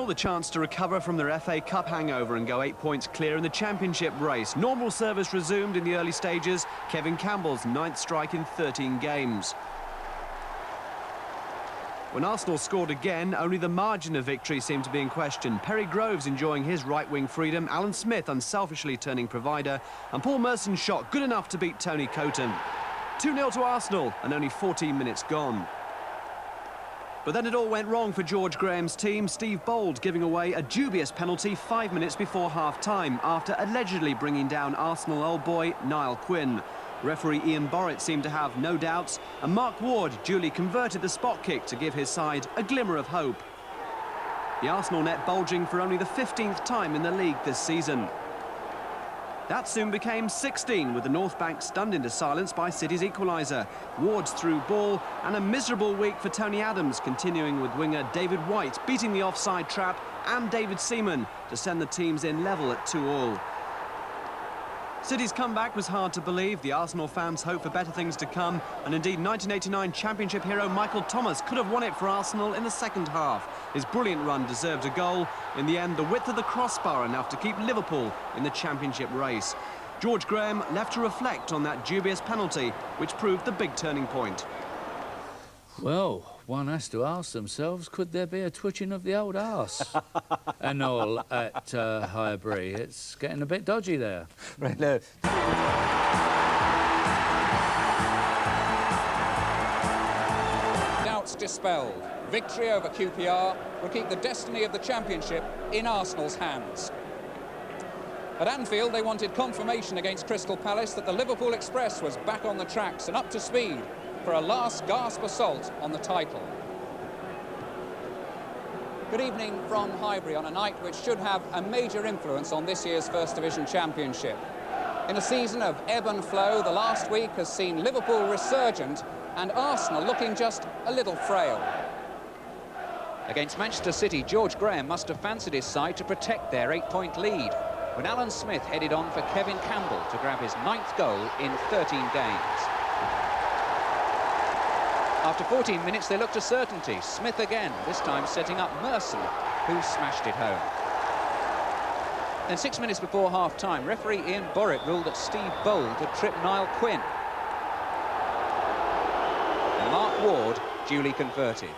the chance to recover from their FA Cup hangover and go 8 points clear in the Championship race. Normal service resumed in the early stages. Kevin Campbell's 9th strike in 13 games. When Arsenal scored again, only the margin of victory seemed to be in question. Perry Groves enjoying his right-wing freedom, Alan Smith unselfishly turning provider, and Paul Merson's shot good enough to beat Tony Coton. 2-0 to Arsenal, and only 14 minutes gone. But then it all went wrong for George Graham's team, Steve Bold giving away a dubious penalty 5 minutes before half-time after allegedly bringing down Arsenal old boy Niall Quinn. Referee Ian Borrett seemed to have no doubts, and Mark Ward duly converted the spot kick to give his side a glimmer of hope. The Arsenal net bulging for only the 15th time in the league this season. That soon became 16, with the North Bank stunned into silence by City's equaliser. Ward's through ball, and a miserable week for Tony Adams, continuing with winger David White beating the offside trap and David Seaman to send the teams in level at 2-2. City's comeback was hard to believe. The Arsenal fans hoped for better things to come, and indeed 1989 Championship hero Michael Thomas could have won it for Arsenal in the second half. His brilliant run deserved a goal. In the end, the width of the crossbar enough to keep Liverpool in the Championship race. George Graham left to reflect on that dubious penalty, which proved the big turning point. Well, one has to ask themselves, could there be a twitching of the old arse? And all at Highbury. It's getting a bit dodgy there. Right, no. Doubts dispelled. Victory over QPR will keep the destiny of the Championship in Arsenal's hands. At Anfield, they wanted confirmation against Crystal Palace that the Liverpool Express was back on the tracks and up to speed for a last gasp assault on the title. Good evening from Highbury on a night which should have a major influence on this year's First Division Championship. In a season of ebb and flow, the last week has seen Liverpool resurgent and Arsenal looking just a little frail. Against Manchester City, George Graham must have fancied his side to protect their 8-point lead when Alan Smith headed on for Kevin Campbell to grab his 9th goal in 13 games. After 14 minutes, they looked a certainty. Smith again, this time setting up Merson, who smashed it home. Then 6 minutes before half-time, referee Ian Borrett ruled that Steve Bold had tripped Niall Quinn. And Mark Ward duly converted.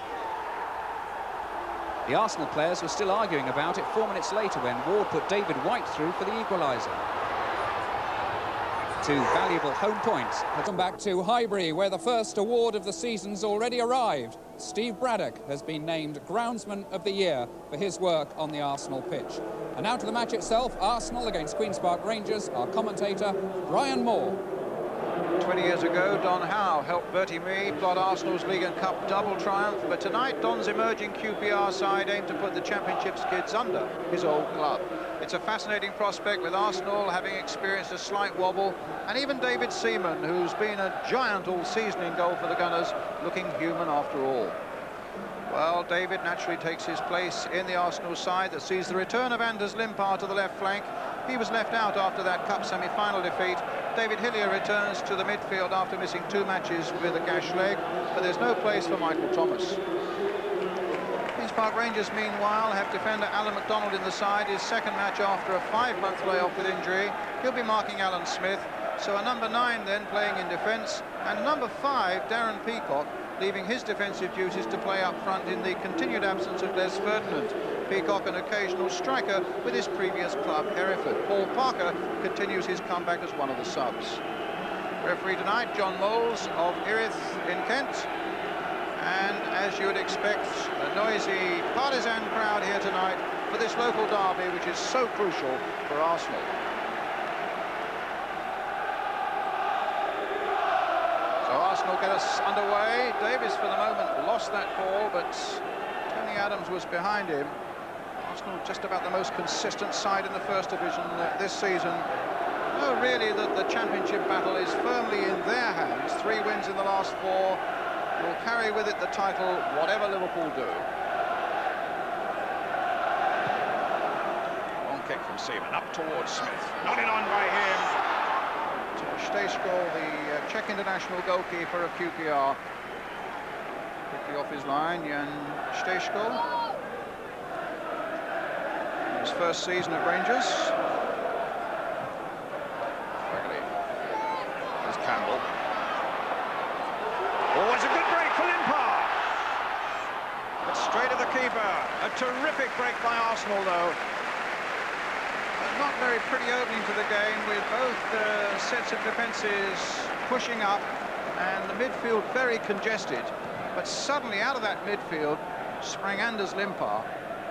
The Arsenal players were still arguing about it 4 minutes later when Ward put David White through for the equaliser. 2 valuable home points. Welcome back to Highbury, where the first award of the season's already arrived. Steve Braddock has been named Groundsman of the Year for his work on the Arsenal pitch. And now to the match itself, Arsenal against Queen's Park Rangers, our commentator, Brian Moore. 20 years ago, Don Howe helped Bertie Mee plot Arsenal's League and Cup double triumph, but tonight Don's emerging QPR side aim to put the Championship skids under his old club. It's a fascinating prospect, with Arsenal having experienced a slight wobble, and even David Seaman, who's been a giant all season in goal for the Gunners, looking human after all. Well, David naturally takes his place in the Arsenal side that sees the return of Anders Limpar to the left flank. He was left out after that Cup semi-final defeat. David Hillier returns to the midfield after missing 2 matches with a gash leg, but there's no place for Michael Thomas. Queen's Park Rangers, meanwhile, have defender Alan McDonald in the side, his second match after a 5-month layoff with injury. He'll be marking Alan Smith, so a number 9 then playing in defence, and number 5, Darren Peacock, leaving his defensive duties to play up front in the continued absence of Les Ferdinand. Peacock, an occasional striker with his previous club, Hereford. Paul Parker continues his comeback as one of the subs. Referee tonight, John Moles of Erith in Kent. And as you would expect, a noisy partisan crowd here tonight for this local derby, which is so crucial for Arsenal. So Arsenal get us underway. Davis, for the moment, lost that ball, but Tony Adams was behind him. Arsenal just about the most consistent side in the First Division this season. No, really, the Championship battle is firmly in their hands. 3 wins in the last 4. Will carry with it the title, whatever Liverpool do. Long kick from Seaman, up towards Smith. Nodded on by him. Stejskal, the Czech international goalkeeper of QPR. Quickly off his line, Jan Stejskal. his first season at Rangers. Wegley. There's Campbell. Oh, it's a good break for Limpar. But straight at the keeper. A terrific break by Arsenal, though. Not very pretty opening to the game, with both sets of defences pushing up and the midfield very congested. But suddenly out of that midfield sprang Anders Limpar.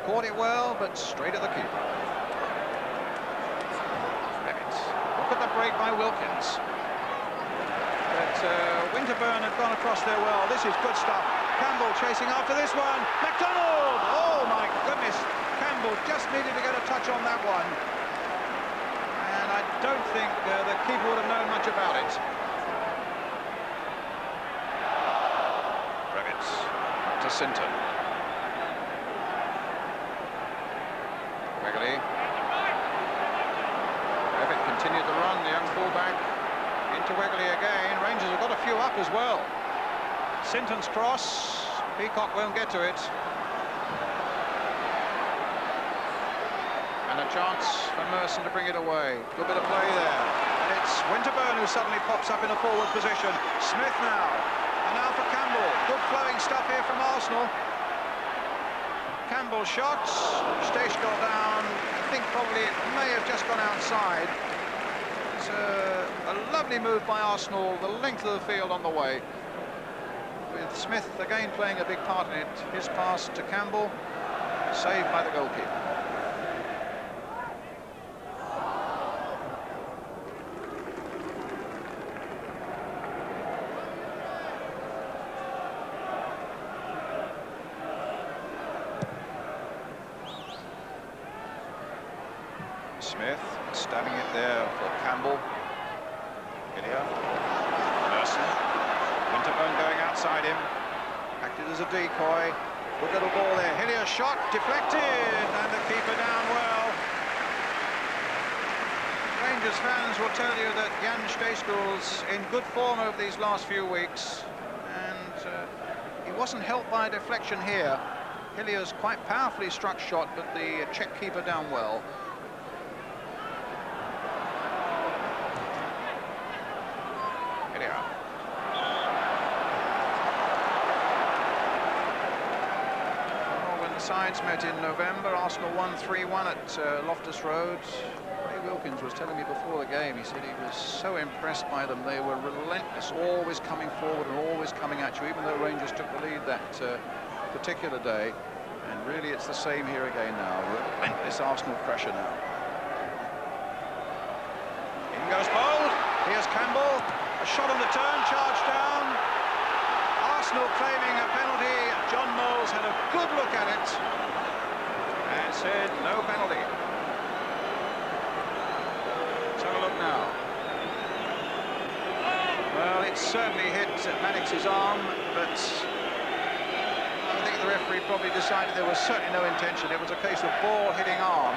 Caught it well, but straight at the keeper. Revitt. Look at the break by Wilkins. But Winterburn had gone across there well. This is good stuff. Campbell chasing after this one. McDonald! Oh, my goodness. Campbell just needed to get a touch on that one. And I don't think the keeper would have known much about it. Revitt to Sinton. Wegley. Revitt continued the run, the young fullback. Into Wegley again. Rangers have got a few up as well. Sinton's cross. Peacock won't get to it. And a chance for Merson to bring it away. Good bit of play there. And it's Winterburn who suddenly pops up in a forward position. Smith now. And now for Campbell. Good flowing stuff here from Arsenal. Campbell shots. Stejskal down. I think probably it may have just gone outside. It's a lovely move by Arsenal. The length of the field on the way. With Smith again playing a big part in it. His pass to Campbell. Saved by the goalkeeper. Smith stabbing it there for Campbell. Hillier. Merson. Winterburn going outside him. Acted as a decoy. Good little ball there. Hillier shot, deflected, and the keeper down well. Rangers fans will tell you that Jan Stejskal's in good form over these last few weeks, and he wasn't helped by a deflection here. Hillier's quite powerfully struck shot, but the Czech keeper down well. Sides met in November. Arsenal won 3-1 at Loftus Road. Ray Wilkins was telling me before the game, he said he was so impressed by them. They were relentless, always coming forward and always coming at you, even though Rangers took the lead that particular day. And really it's the same here again now. Relentless Arsenal pressure now. In goes Bold. Here's Campbell. A shot on the turn, charged down. Arsenal claiming a penalty. John Moles had a good look at it and said no penalty. Let's have a look now. Well, it certainly hit Mannix's arm, but I think the referee probably decided there was certainly no intention. It was a case of ball hitting arm,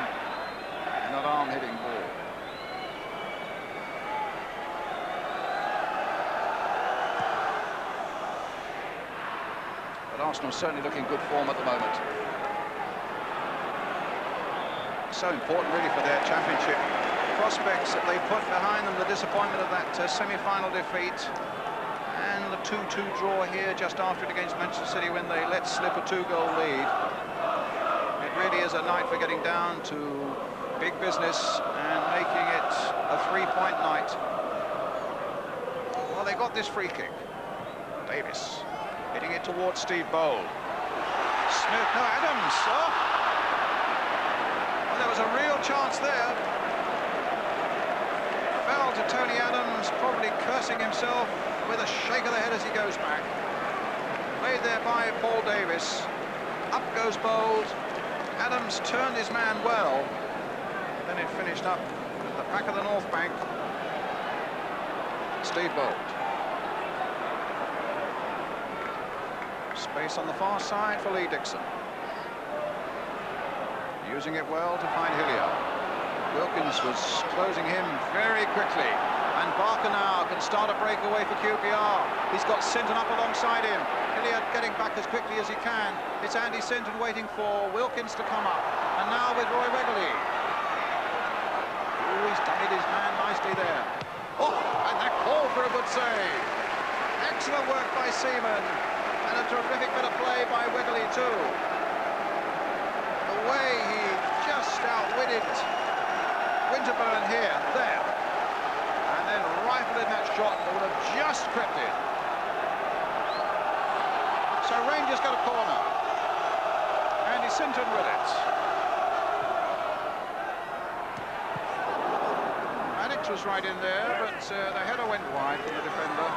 not arm hitting ball. Arsenal certainly looking good form at the moment. So important really for their championship prospects that they put behind them the disappointment of that semi-final defeat and the 2-2 draw here just after it against Manchester City when they let slip a 2-goal lead. It really is a night for getting down to big business and making it a 3-point night. Well, they got this free kick. Davis. Hitting it towards Steve Bold. Smith, no, Adams. Oh. Well, there was a real chance there. Fell to Tony Adams, probably cursing himself with a shake of the head as he goes back. Played there by Paul Davis. Up goes Bold. Adams turned his man well. Then it finished up at the back of the North Bank. Steve Bold. Space on the far side for Lee Dixon. Using it well to find Hillier. Wilkins was closing him very quickly. And Barker now can start a breakaway for QPR. He's got Sinton up alongside him. Hillier getting back as quickly as he can. It's Andy Sinton waiting for Wilkins to come up. And now with Roy Wegley. Stanley there. Oh, and that call for a good save. Excellent work by Seaman, and a terrific bit of play by Wiggly too. The way he just outwitted Winterburn here, there, and then rifled in that shot that would have just crept in. So Rangers got a corner. Andy Sinton with it. Maddox was right in there, but the header went wide from the defender.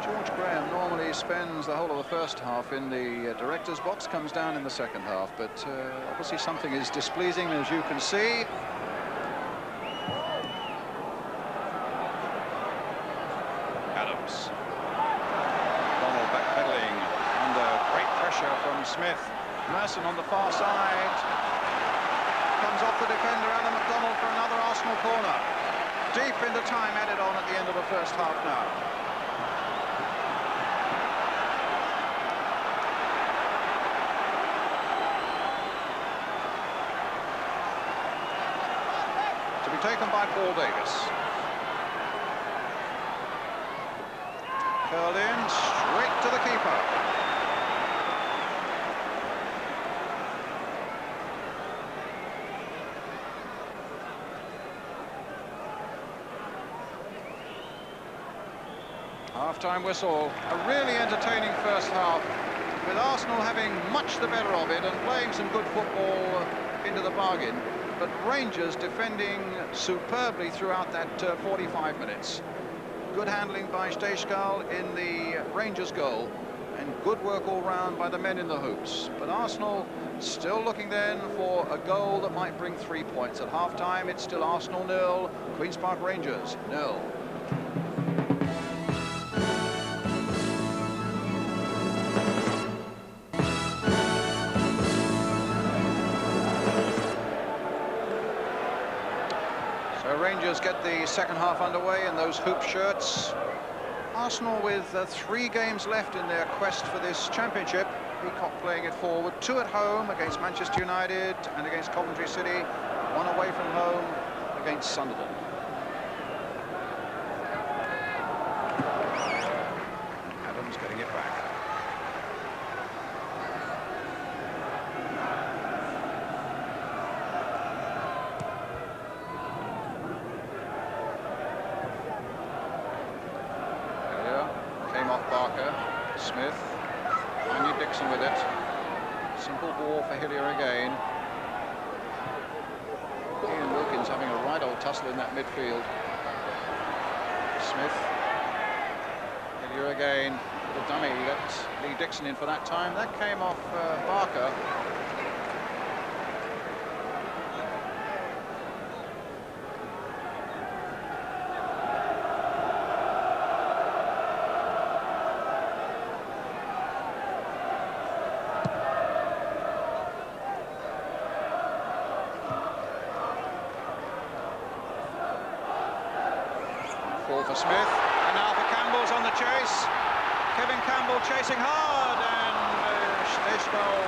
George Graham normally spends the whole of the first half in the director's box, comes down in the second half, but obviously something is displeasing, as you can see. Adams. Donald backpedaling under great pressure from Smith. Merson on the far side. Comes off the defender, Alan McDonald, for another Arsenal corner. Deep into time added on at the end of the first half now. To be taken by Paul Davis. Curled in, straight to the keeper. Half-time whistle. A really entertaining first half, with Arsenal having much the better of it and playing some good football into the bargain, but Rangers defending superbly throughout that 45 minutes. Good handling by Stejskal in the Rangers goal, and good work all round by the men in the hoops. But Arsenal still looking then for a goal that might bring 3 points. At half-time, it's still Arsenal 0, Queen's Park Rangers 0. Rangers get the second half underway in those hoop shirts. Arsenal with 3 games left in their quest for this championship. Peacock playing it forward, 2 at home against Manchester United and against Coventry City, 1 away from home against Sunderland. Adams getting it back. Smith, Andy Dixon with it. Simple ball for Hillier again. Ian Wilkins having a right old tussle in that midfield. Smith, Hillier again. The dummy let Lee Dixon in for that time. That came off Barker. For Smith, and now for Campbell's on the chase. Kevin Campbell chasing hard, and Stejskal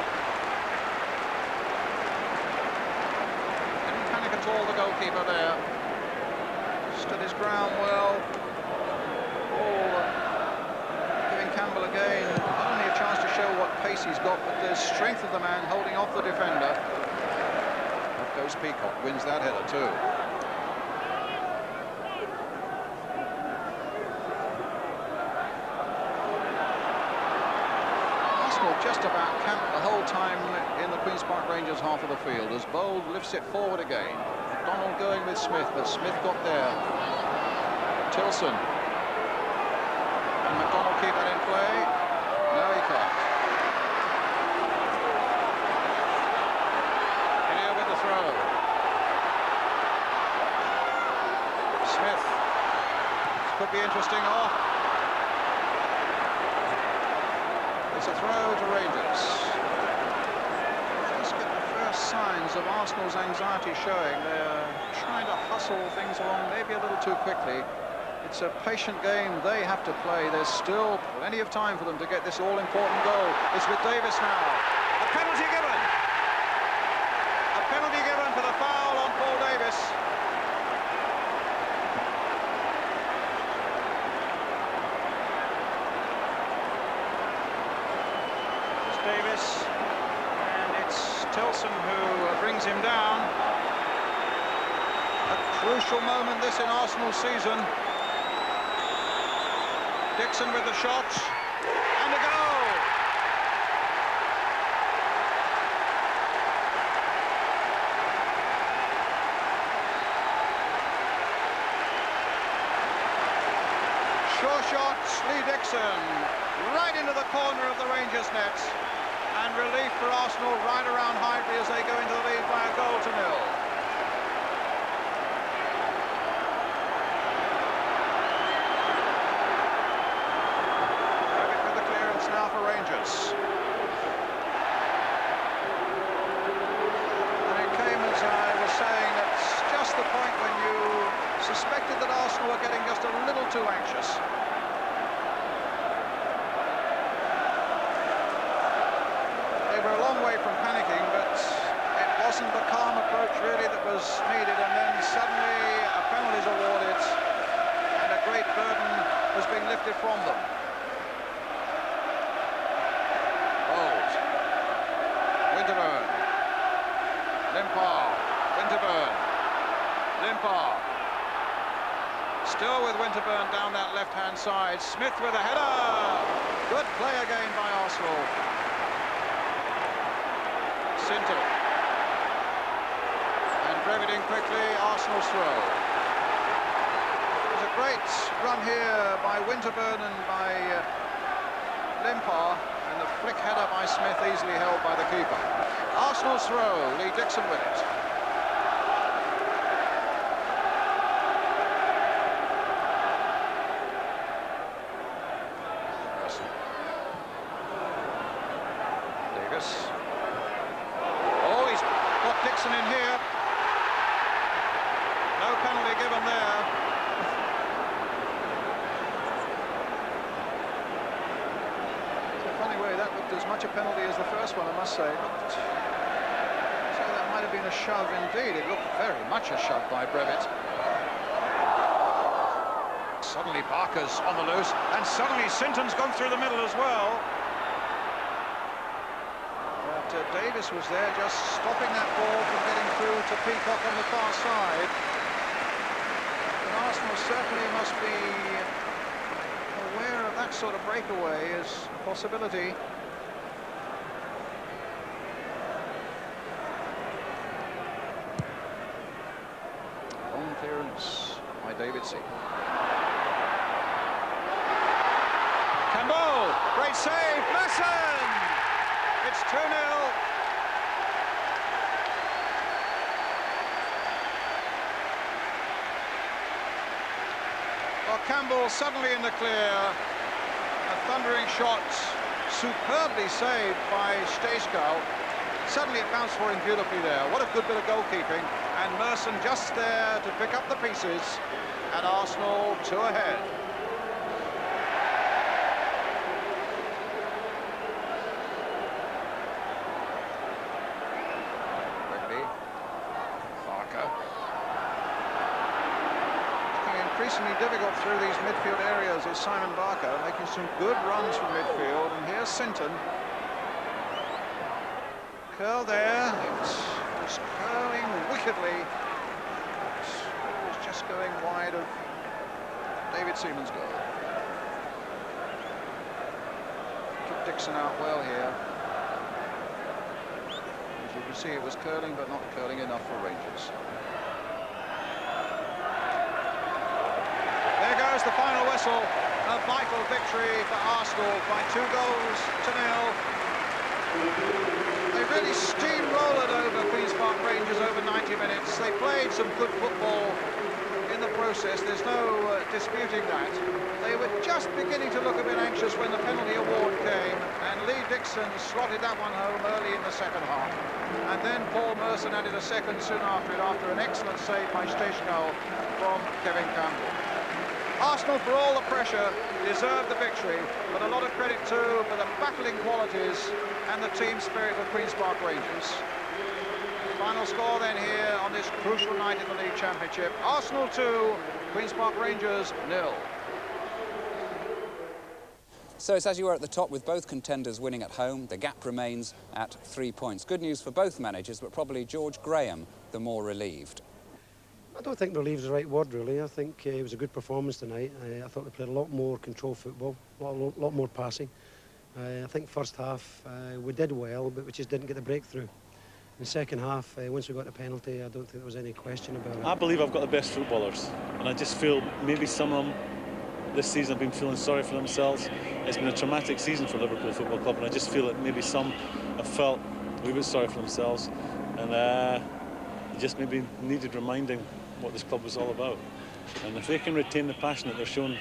didn't panic at all, the goalkeeper there. Stood his ground well. Giving Campbell again not only a chance to show what pace he's got, but the strength of the man holding off the defender. Up goes Peacock, wins that header too. Just about camped the whole time in the Queen's Park Rangers half of the field as Bold lifts it forward again. McDonald going with Smith, but Smith got there. Tilson. Can McDonald keep that in play? No, he can't. Here with the throw. Smith. This could be interesting. Oh. It's a throw to Rangers. Just get the first signs of Arsenal's anxiety showing. They're trying to hustle things along maybe a little too quickly. It's a patient game they have to play. There's still plenty of time for them to get this all-important goal. It's with Davis now. A penalty given. A penalty given for the foul on Paul Davis. Tilson who brings him down. A crucial moment this in Arsenal's season. Dixon with the shot, and a goal! Sure shot, Lee Dixon, right into the corner of the Rangers' net. And relief for Arsenal right around Highbury as they go into the lead by a goal to nil. Revit with the clearance now for Rangers. And it came, as I was saying, at just the point when you suspected that Arsenal were getting just a little too anxious. A long way from panicking, but it wasn't the calm approach really that was needed, and then suddenly a penalty is awarded and a great burden has been lifted from them. Bold. Winterburn. Limpar. Winterburn. Limpar. Still with Winterburn down that left-hand side. Smith with a header. Good play again by Arsenal. Sinton. And Breviding quickly, Arsenal's throw. There's a great run here by Winterburn and by Limpar, and the flick header by Smith easily held by the keeper. Arsenal's throw, Lee Dixon with it. Davis. Dixon in here. No penalty given there. It's a funny way, that looked as much a penalty as the first one, I must say. So that might have been a shove indeed. It looked very much a shove by Brevitt. Suddenly Barker's on the loose, and suddenly Sinton's gone through the middle as well. Davis was there just stopping that ball from getting through to Peacock on the far side. And Arsenal certainly must be aware of that sort of breakaway as a possibility. Long clearance by Davidson. Campbell, great save, Merson! It's 2-0. Well, Campbell suddenly in the clear. A thundering shot, superbly saved by Stejskal. Suddenly it bounced for him beautifully there. What a good bit of goalkeeping. And Merson just there to pick up the pieces. And Arsenal 2 ahead. Increasingly difficult through these midfield areas is Simon Barker, making some good runs from midfield, and here's Sinton. Curl there, it's curling wickedly. It's just going wide of David Seaman's goal. Took Dixon out well here. As you can see, it was curling, but not curling enough for Rangers. There goes the final whistle. A vital victory for Arsenal by 2 goals to nil. They really steamrolled over Queen's Park Rangers over 90 minutes. They played some good football in the process. There's no disputing that. They were just beginning to look a bit anxious when the penalty award came, and Lee Dixon slotted that one home early in the second half. And then Paul Merson added a second soon after it, after an excellent save by Stejskal from Kevin Campbell. Arsenal, for all the pressure, deserved the victory, but a lot of credit too for the battling qualities and the team spirit of Queen's Park Rangers. Final score then here on this crucial night in the League Championship. Arsenal 2, Queen's Park Rangers 0. So it's as you were at the top, with both contenders winning at home. The gap remains at 3 points. Good news for both managers, but probably George Graham the more relieved. I don't think relieved is the right word, really. I think it was a good performance tonight. I thought they played a lot more control football, a lot more passing. I think first half we did well, but we just didn't get the breakthrough. In the second half, once we got the penalty, I don't think there was any question about it. I believe I've got the best footballers, and I just feel maybe some of them this season have been feeling sorry for themselves. It's been a traumatic season for Liverpool Football Club, and I just feel that maybe some have felt a little bit sorry for themselves, and just maybe needed reminding what this club was all about. And if they can retain the passion that they're shown,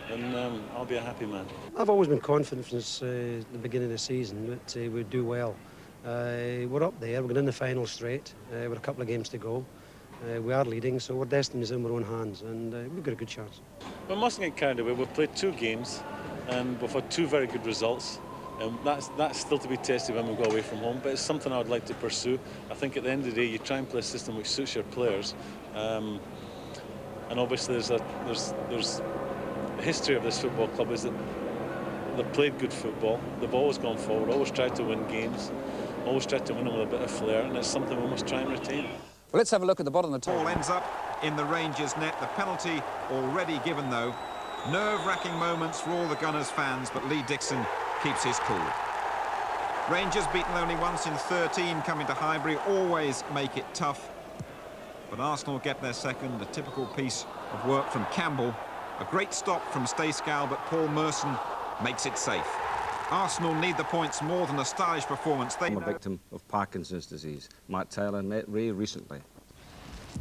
then I'll be a happy man. I've always been confident since the beginning of the season that we'd do well. We're up there, we're going in the final straight, with a couple of games to go. We are leading, so our destiny is in our own hands, and we've got a good chance. We mustn't get carried away. We've played 2 games, and we've had 2 very good results. And that's still to be tested when we go away from home, but it's something I would like to pursue. I think at the end of the day, you try and play a system which suits your players, and obviously there's the history of this football club is that they've played good football. They've always gone forward, always tried to win games, always tried to win them with a bit of flair, and it's something we must try and retain. Well, let's have a look at the bottom of the Ball table. ends up in the Rangers net. The penalty already given, though. Nerve-wracking moments for all the Gunners fans, but Lee Dixon keeps his cool. Rangers beaten only once in 13 coming to Highbury, always make it tough. But Arsenal get their second, a typical piece of work from Campbell. A great stop from Stayskal, but Paul Merson makes it safe. Arsenal need the points more than a stylish performance. I'm a victim of Parkinson's disease. Matt Taylor met Ray recently.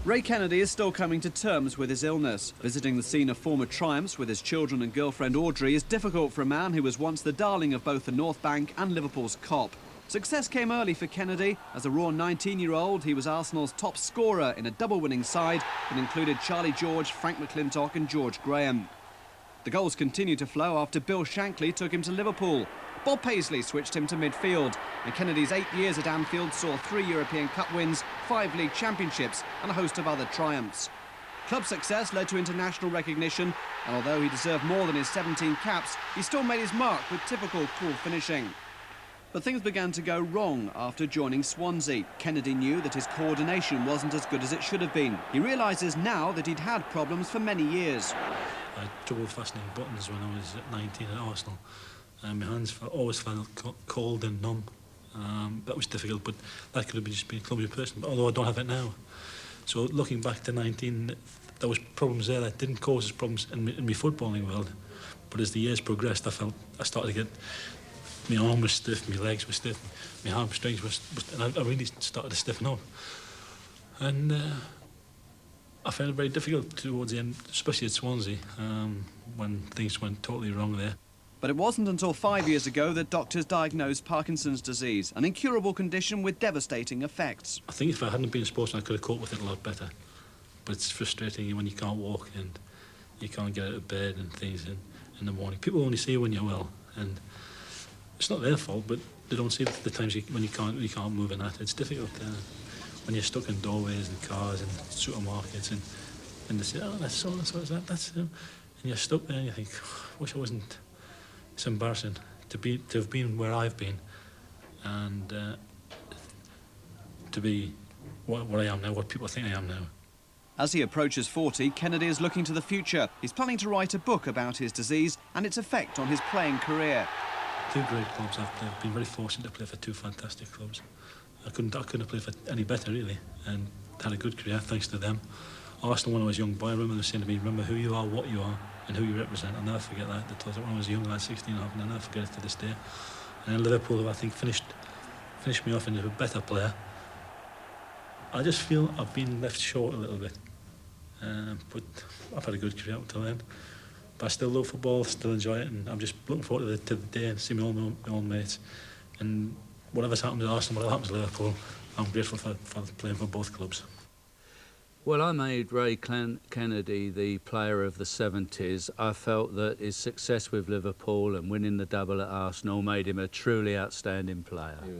Ray Kennedy is still coming to terms with his illness. Visiting the scene of former triumphs with his children and girlfriend Audrey is difficult for a man who was once the darling of both the North Bank and Liverpool's Kop. Success came early for Kennedy. As a raw 19-year-old, he was Arsenal's top scorer in a double-winning side that included Charlie George, Frank McClintock and George Graham. The goals continued to flow after Bill Shankly took him to Liverpool. Bob Paisley switched him to midfield, and Kennedy's 8 years at Anfield saw 3 European Cup wins, 5 league championships and a host of other triumphs. Club success led to international recognition, and although he deserved more than his 17 caps, he still made his mark with typical cool finishing. But things began to go wrong after joining Swansea. Kennedy knew that his coordination wasn't as good as it should have been. He realises now that he'd had problems for many years. I had trouble fastening buttons when I was at 19 at Arsenal. My hands always felt cold and numb. That was difficult, but that could have just been a clumsy person, although I don't have it now. So looking back to 19, there was problems there that didn't cause us problems in my footballing world. But as the years progressed, I started to get, my arm was stiff, my legs were stiff, my hamstrings were, and I really started to stiffen up. And I found it very difficult towards the end, especially at Swansea, when things went totally wrong there. But it wasn't until 5 years ago that doctors diagnosed Parkinson's disease, an incurable condition with devastating effects. I think if I hadn't been a sportsman, I could have coped with it a lot better. But it's frustrating when you can't walk and you can't get out of bed and things in the morning. People only see you when you're well, and it's not their fault, but they don't see the times when you can't move and that. It's difficult when you're stuck in doorways and cars and supermarkets and they say, oh, that's so, that's and you're stuck there and you think, I wish I wasn't. It's embarrassing to have been where I've been, and to be what I am now, what people think I am now. As he approaches 40, Kennedy is looking to the future. He's planning to write a book about his disease and its effect on his playing career. 2 great clubs. I've been very fortunate to play for 2 fantastic clubs. I couldn't have played for any better, really, and had a good career thanks to them. Arsenal, when I was young boy, I remember them saying to me, remember who you are, what you are, and who you represent. I'll never forget that. They told us when I was young, like 16 and a half, and I'll never forget it to this day. And then Liverpool, who I think finished me off into a better player. I just feel I've been left short a little bit. But I've had a good career up till then. But I still love football, still enjoy it, and I'm just looking forward to the day and see my own mates. And whatever's happened to Arsenal, whatever happens to Liverpool, I'm grateful for playing for both clubs. Well, I made Ray Kennedy the player of the 70s. I felt that his success with Liverpool and winning the double at Arsenal made him a truly outstanding player.